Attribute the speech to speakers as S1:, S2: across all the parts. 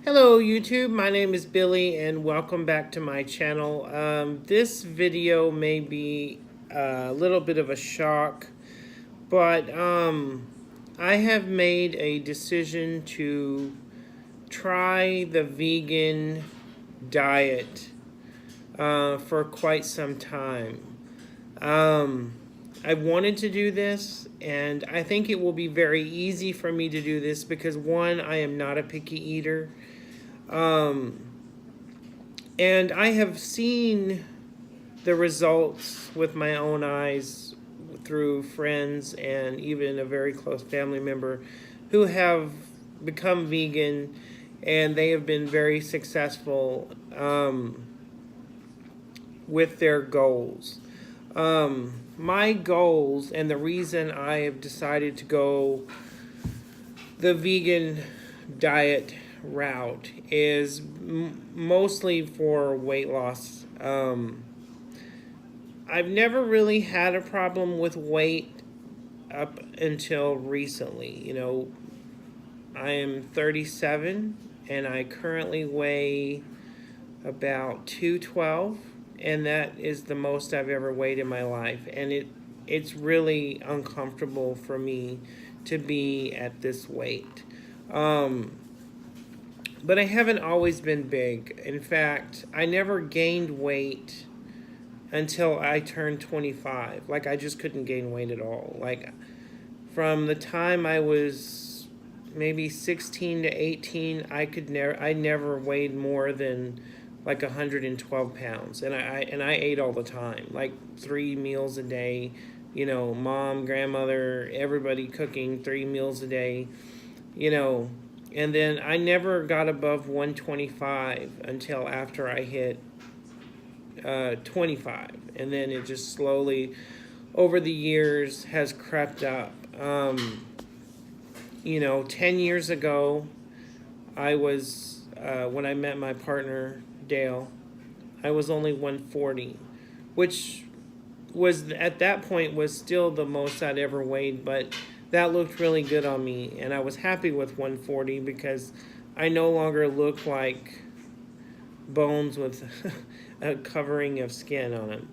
S1: Hello YouTube, my name is Billy and welcome back to my channel. This video may be a little bit of a shock, but I have made a decision to try the vegan diet for quite some time. I wanted to do this, and I think it will be very easy for me to do this because one, I am not a picky eater. And I have seen the results with my own eyes through friends and even a very close family member who have become vegan, and they have been very successful with their goals. My goals and the reason I have decided to go the vegan diet route is mostly for weight loss. I've never really had a problem with weight up until recently. I am 37 and I currently weigh about 212, and that is the most I've ever weighed in my life, and it's really uncomfortable for me to be at this weight. But I haven't always been big. In fact, I never gained weight until I turned 25. Like, I just couldn't gain weight at all. Like, from the time I was maybe 16 to 18, I never weighed more than like 112 pounds. And I ate all the time, like 3 meals a day. Mom, grandmother, everybody cooking 3 meals a day. And then I never got above 125 until after I hit 25. And then it just slowly, over the years, has crept up. 10 years ago, I was, when I met my partner, Dale, I was only 140, which was, at that point, was still the most I'd ever weighed, but that looked really good on me, and I was happy with 140 because I no longer look like bones with a covering of skin on them.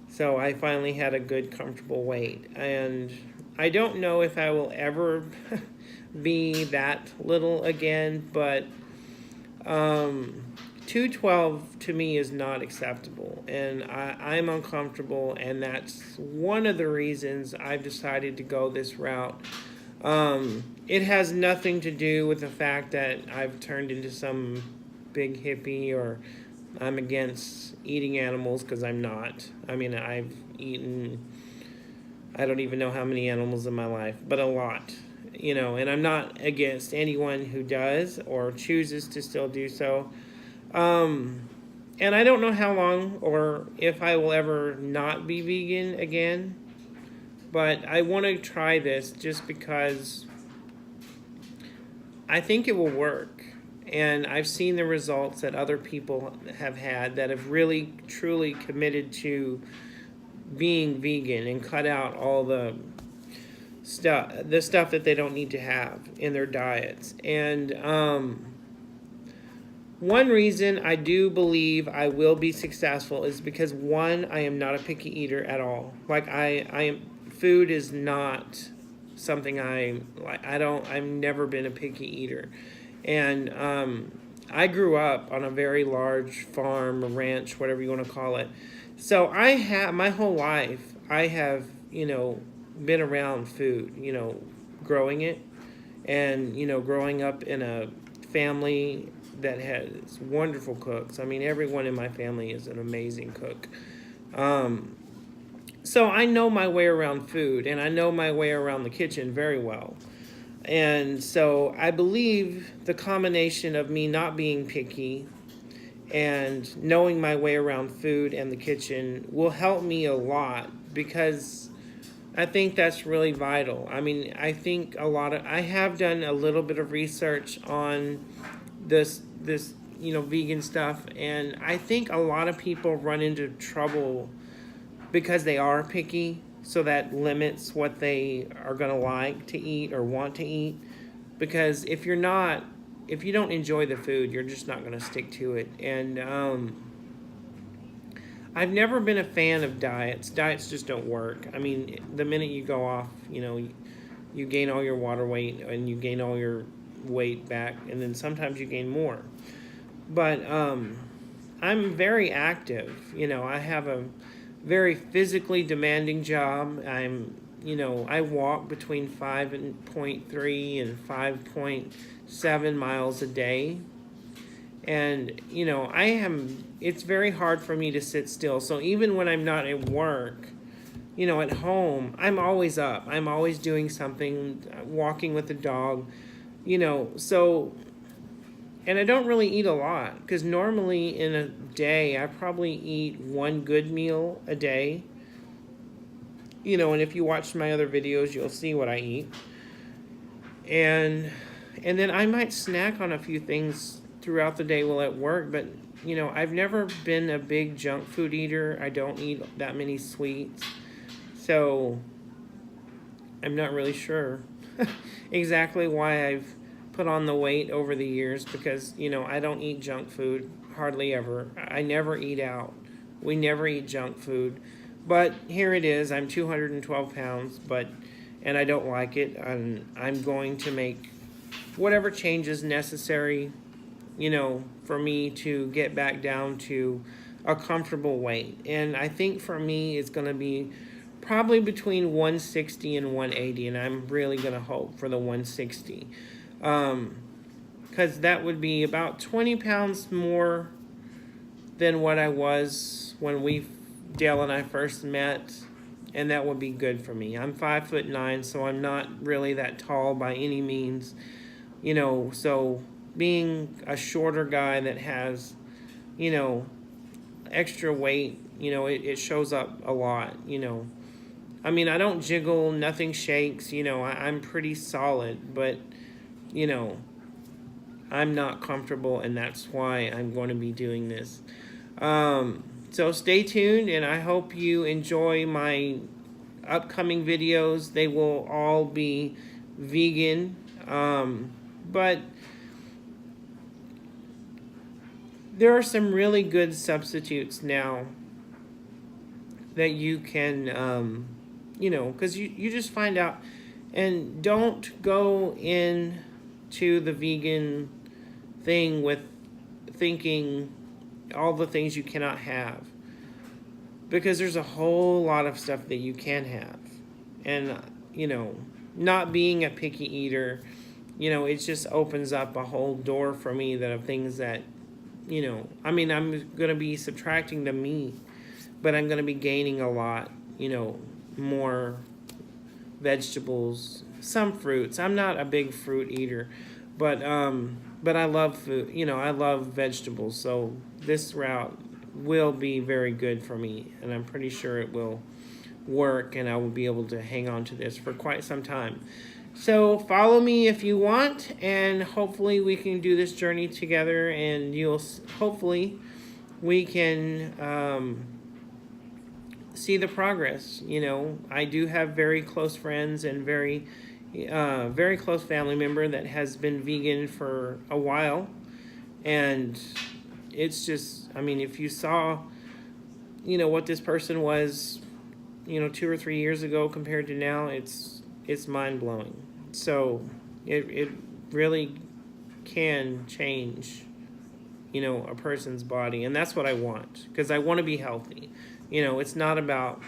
S1: So I finally had a good, comfortable weight, and I don't know if I will ever be that little again, but 212 to me is not acceptable, and I'm uncomfortable, and that's one of the reasons I've decided to go this route. It has nothing to do with the fact that I've turned into some big hippie or I'm against eating animals, because I'm not. I mean, I've eaten, I don't even know how many animals in my life, but a lot. And I'm not against anyone who does or chooses to still do so. And I don't know how long or if I will ever not be vegan again, but I want to try this just because I think it will work. And I've seen the results that other people have had that have really, truly committed to being vegan and cut out all the stuff that they don't need to have in their diets. And one reason I do believe I will be successful is because, one, I am not a picky eater at all. Like, food is not something I've never been a picky eater. And I grew up on a very large farm, a ranch, whatever you want to call it. So my whole life, I have, been around food, growing it, and, growing up in a family that has wonderful cooks. I mean, everyone in my family is an amazing cook. So I know my way around food, and I know my way around the kitchen very well. And so I believe the combination of me not being picky and knowing my way around food and the kitchen will help me a lot, because I think that's really vital. I mean, I think I have done a little bit of research on this vegan stuff, and I think a lot of people run into trouble because they are picky, so that limits what they are going to like to eat or want to eat. Because if you're not, if you don't enjoy the food, you're just not going to stick to it. And I've never been a fan of diets. Diets just don't work. I mean, the minute you go off, you gain all your water weight and you gain all your weight back, and then sometimes you gain more. But I'm very active. I have a very physically demanding job. I walk between 5.3 and 5.7 miles a day. And, it's very hard for me to sit still. So even when I'm not at work, at home, I'm always up. I'm always doing something, walking with the dog, so, and I don't really eat a lot, because normally in a day, I probably eat one good meal a day, and if you watch my other videos, you'll see what I eat. And then I might snack on a few things throughout the day while at work, but I've never been a big junk food eater. I don't eat that many sweets, so I'm not really sure exactly why I've put on the weight over the years, because I don't eat junk food hardly ever. I never eat out. We never eat junk food, but here it is. I'm 212 pounds, and I don't like it, and I'm going to make whatever changes necessary for me to get back down to a comfortable weight. And I think for me, it's going to be probably between 160 and 180, and I'm really going to hope for the 160. Because that would be about 20 pounds more than what I was when Dale and I first met, and that would be good for me. I'm 5'9", so I'm not really that tall by any means, so being a shorter guy that has, extra weight, it shows up a lot, I mean, I don't jiggle, nothing shakes, I'm pretty solid, but, I'm not comfortable, and that's why I'm going to be doing this. So stay tuned, and I hope you enjoy my upcoming videos. They will all be vegan, but there are some really good substitutes now that you can, because you just find out. And don't go into the vegan thing with thinking all the things you cannot have, because there's a whole lot of stuff that you can have. And, not being a picky eater, it just opens up a whole door for me of things that, I'm going to be subtracting the meat, but I'm going to be gaining a lot, more vegetables, some fruits. I'm not a big fruit eater, but I love food, I love vegetables, so this route will be very good for me, and I'm pretty sure it will work, and I will be able to hang on to this for quite some time. So follow me if you want, and hopefully we can do this journey together, and hopefully we can see the progress. I do have very close friends and very close family member that has been vegan for a while, and it's just, if you saw, what this person was, 2 or 3 years ago compared to now, it's mind-blowing. So it really can change, a person's body, and that's what I want, because I want to be healthy. It's not about,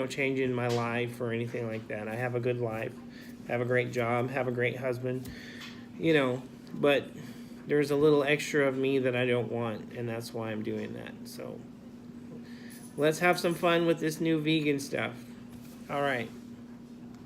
S1: changing my life or anything like that. I have a good life, have a great job, have a great husband, but there's a little extra of me that I don't want, and that's why I'm doing that. So let's have some fun with this new vegan stuff. All right.